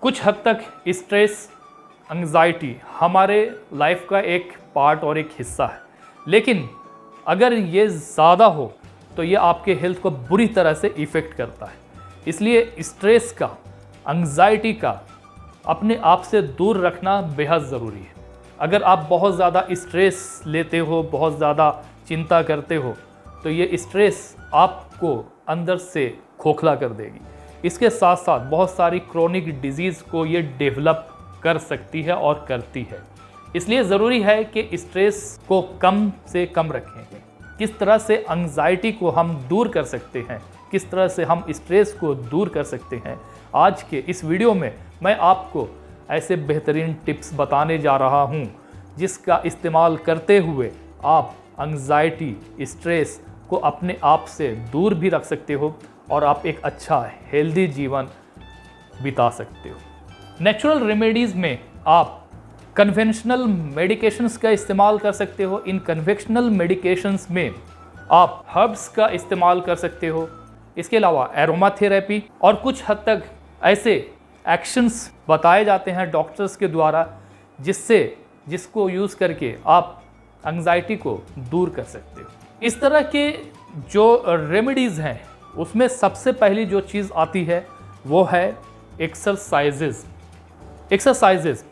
कुछ हद तक स्ट्रेस, एंग्जाइटी हमारे लाइफ का एक पार्ट और एक हिस्सा है, लेकिन अगर ये ज़्यादा हो तो ये आपके हेल्थ को बुरी तरह से इफ़ेक्ट करता है। इसलिए स्ट्रेस का, एंग्जाइटी का अपने आप से दूर रखना बेहद ज़रूरी है। अगर आप बहुत ज़्यादा स्ट्रेस लेते हो, बहुत ज़्यादा चिंता करते हो, तो ये स्ट्रेस आपको अंदर से खोखला कर देगी। इसके साथ साथ बहुत सारी क्रोनिक डिजीज़ को ये डेवलप कर सकती है और करती है। इसलिए ज़रूरी है कि स्ट्रेस को कम से कम रखें। किस तरह से एंग्जाइटी को हम दूर कर सकते हैं, किस तरह से हम स्ट्रेस को दूर कर सकते हैं, आज के इस वीडियो में मैं आपको ऐसे बेहतरीन टिप्स बताने जा रहा हूं, जिसका इस्तेमाल करते हुए आप एंग्जाइटी, स्ट्रेस को अपने आप से दूर भी रख सकते हो और आप एक अच्छा हेल्दी जीवन बिता सकते हो। नेचुरल रेमेडीज़ में आप कन्वेंशनल मेडिकेशंस का इस्तेमाल कर सकते हो। इन कन्वेंशनल मेडिकेशंस में आप हर्ब्स का इस्तेमाल कर सकते हो। इसके अलावा एरोमा थेरेपी और कुछ हद तक ऐसे एक्शंस बताए जाते हैं डॉक्टर्स के द्वारा, जिसको यूज़ करके आप एंग्जाइटी को दूर कर सकते हो। इस तरह के जो रेमेडीज़ हैं उसमें सबसे पहली जो चीज़ आती है वो है एक्सरसाइजेज़। एक्सरसाइजेज़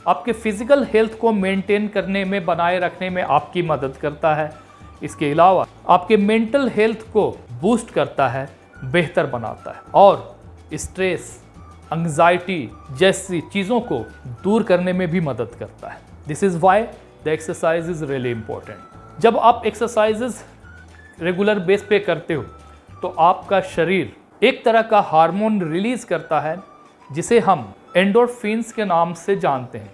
आपके फिज़िकल हेल्थ को मेंटेन करने में, बनाए रखने में आपकी मदद करता है। इसके अलावा आपके मेंटल हेल्थ को बूस्ट करता है, बेहतर बनाता है और स्ट्रेस, एंग्जाइटी जैसी चीज़ों को दूर करने में भी मदद करता है। This is why the exercise is really important. जब आप एक्सरसाइजेज रेगुलर बेस पे करते हो तो आपका शरीर एक तरह का हार्मोन रिलीज़ करता है जिसे हम एंडोर्फिन्स के नाम से जानते हैं।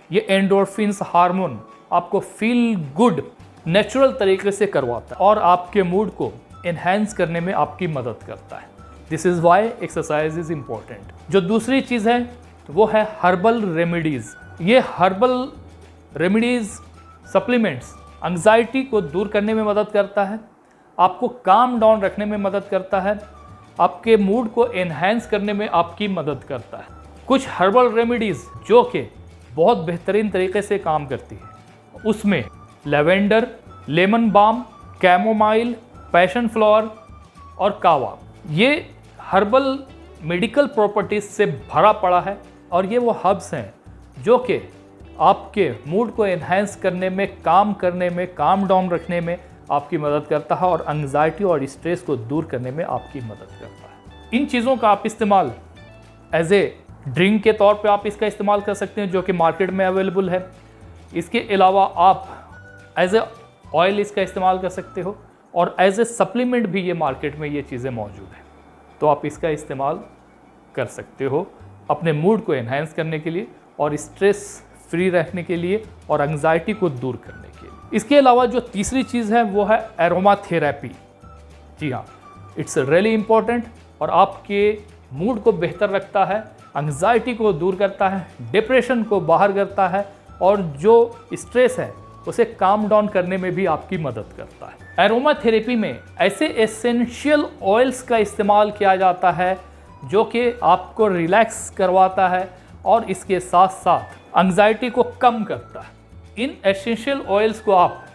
ये एंडोर्फिन्स हार्मोन आपको फील गुड नेचुरल तरीके से करवाता है और आपके मूड को एनहांस करने में आपकी मदद करता है। This is why exercise is important. जो दूसरी चीज़ है वो है हर्बल रेमेडीज़। ये हर्बल रेमेडीज़, सप्लीमेंट्स एंग्जाइटी को दूर करने में मदद करता है, आपको काम डाउन रखने में मदद करता है, आपके मूड को एनहांस करने में आपकी मदद करता है। कुछ हर्बल रेमेडीज़ जो कि बहुत बेहतरीन तरीके से काम करती है, उसमें lavender, lemon balm, chamomile, passion flower और कावा, ये हर्बल मेडिकल प्रॉपर्टीज़ से भरा पड़ा है और ये वो हर्ब्स हैं जो कि आपके मूड को एनहांस करने में, काम करने में, काम डाउन रखने में आपकी मदद करता है और एंग्जाइटी और स्ट्रेस को दूर करने में आपकी मदद करता है। इन चीज़ों का आप इस्तेमाल एज ए ड्रिंक के तौर पे आप इसका इस्तेमाल कर सकते हैं जो कि मार्केट में अवेलेबल है। इसके अलावा आप एज ए ऑयल इसका इस्तेमाल कर सकते हो और एज ए सप्लीमेंट भी ये मार्केट में ये चीज़ें मौजूद हैं, तो आप इसका इस्तेमाल कर सकते हो अपने मूड को एनहांस करने के लिए और स्ट्रेस फ्री रहने के लिए और एंग्जाइटी को दूर करने के लिए। इसके अलावा जो तीसरी चीज़ है वो है एरोमा थेरेपी। जी हाँ, इट्स रियली इम्पोर्टेंट और आपके मूड को बेहतर रखता है, एंग्जाइटी को दूर करता है, डिप्रेशन को बाहर करता है और जो स्ट्रेस है उसे काम डाउन करने में भी आपकी मदद करता है। एरोमा थेरेपी में ऐसे एसेंशियल ऑयल्स का इस्तेमाल किया जाता है जो कि आपको रिलैक्स करवाता है और इसके साथ साथ एंग्जाइटी को कम करता है। इन एसेंशियल ऑयल्स को आप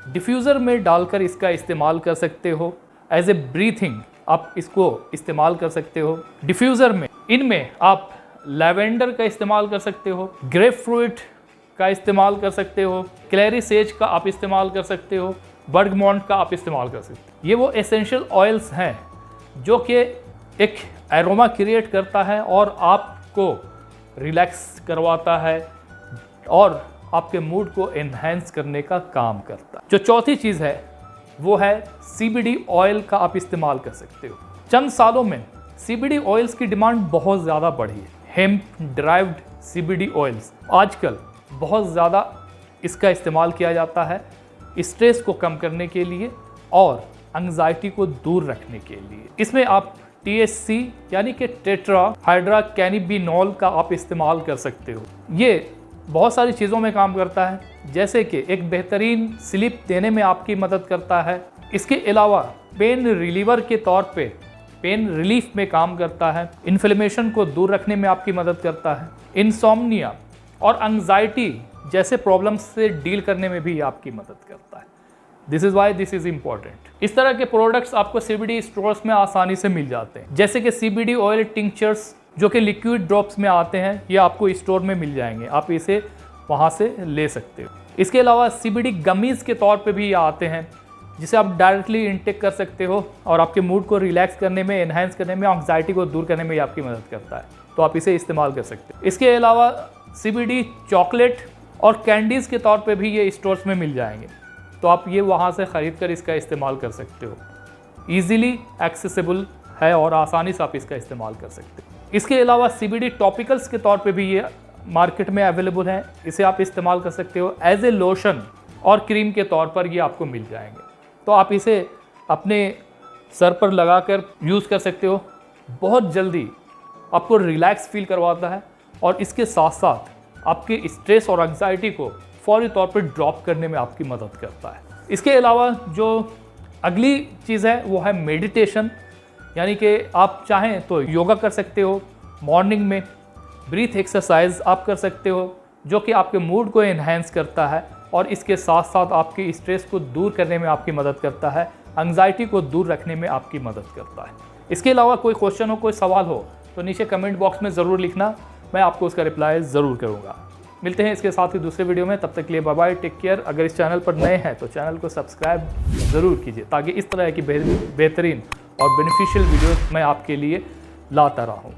डिफ्यूज़र में डालकर इसका इस्तेमाल कर सकते हो। एज ए ब्रीथिंग आप इसको इस्तेमाल कर सकते हो डिफ्यूज़र में। इनमें आप लैवेंडर का इस्तेमाल कर सकते हो, ग्रेप फ्रूट का इस्तेमाल कर सकते हो, क्लेरी सेज का आप इस्तेमाल कर सकते हो, बर्गमॉन्ट का आप इस्तेमाल कर सकते हो। ये वो एसेंशियल ऑयल्स हैं जो कि एक एरोमा क्रिएट करता है और आपको रिलैक्स करवाता है और आपके मूड को एनहांस करने का काम करता है। जो चौथी चीज़ है वो है CBD ऑयल का आप इस्तेमाल कर सकते हो। चंद सालों में CBD ऑयल्स की डिमांड बहुत ज़्यादा बढ़ी है। हेम्प ड्राइव्ड CBD ऑयल्स आजकल बहुत ज़्यादा इसका इस्तेमाल किया जाता है स्ट्रेस को कम करने के लिए और एंग्जाइटी को दूर रखने के लिए। इसमें आप THC यानी कि टेट्रा हाइड्रा कैनिबिनॉल का आप इस्तेमाल कर सकते हो। ये बहुत सारी चीज़ों में काम करता है, जैसे कि एक बेहतरीन स्लीप देने में आपकी मदद करता है। इसके अलावा पेन रिलीवर के तौर पे पेन रिलीफ में काम करता है, इन्फ्लेमेशन को दूर रखने में आपकी मदद करता है, इंसोम्निया और एंग्जाइटी जैसे प्रॉब्लम्स से डील करने में भी ये आपकी मदद करता है। This is why this is important. इस तरह के प्रोडक्ट्स आपको CBD स्टोर्स में आसानी से मिल जाते हैं, जैसे कि CBD ऑयल टिंक्चर्स जो कि लिक्विड ड्रॉप्स में आते हैं, ये आपको स्टोर में मिल जाएंगे, आप इसे वहाँ से ले सकते हो। इसके अलावा CBD गमीज़ के तौर पे भी ये आते हैं, जिसे आप डायरेक्टली इनटेक कर सकते हो और आपके मूड को रिलैक्स करने में, एनहांस करने में, एंग्जाइटी को दूर करने में ये आपकी मदद करता है, तो आप इसे इस्तेमाल कर सकते हो। इसके अलावा CBD चॉकलेट और कैंडीज़ के तौर पे भी ये स्टोर्स में मिल जाएंगे, तो आप ये वहाँ से ख़रीद कर इसका इस्तेमाल कर सकते हो। ईज़िली एक्सेसिबल है और आसानी से आप इसका इस्तेमाल कर सकते हो। इसके अलावा CBD टॉपिकल्स के तौर पे भी ये मार्केट में अवेलेबल हैं, इसे आप इस्तेमाल कर सकते हो एज ए लोशन और क्रीम के तौर पर ये आपको मिल जाएंगे, तो आप इसे अपने सर पर लगाकर यूज़ कर सकते हो। बहुत जल्दी आपको रिलैक्स फील करवाता है और इसके साथ साथ आपके स्ट्रेस और एंग्जाइटी को फौरी तौर पर ड्रॉप करने में आपकी मदद करता है। इसके अलावा जो अगली चीज़ है वो है मेडिटेशन, यानी कि आप चाहें तो योगा कर सकते हो, मॉर्निंग में ब्रीथ एक्सरसाइज आप कर सकते हो, जो कि आपके मूड को एनहांस करता है और इसके साथ साथ आपके स्ट्रेस को दूर करने में आपकी मदद करता है, एंग्जाइटी को दूर रखने में आपकी मदद करता है। इसके अलावा कोई क्वेश्चन हो, कोई सवाल हो तो नीचे कमेंट बॉक्स में ज़रूर लिखना, मैं आपको उसका रिप्लाई ज़रूर करूँगा। मिलते हैं इसके साथ ही दूसरे वीडियो में, तब तक के लिए बाय बाय, टेक केयर। अगर इस चैनल पर नए हैं तो चैनल को सब्सक्राइब ज़रूर कीजिए, ताकि इस तरह की बेहतरीन और बेनिफिशियल वीडियोस मैं आपके लिए लाता रहूँ।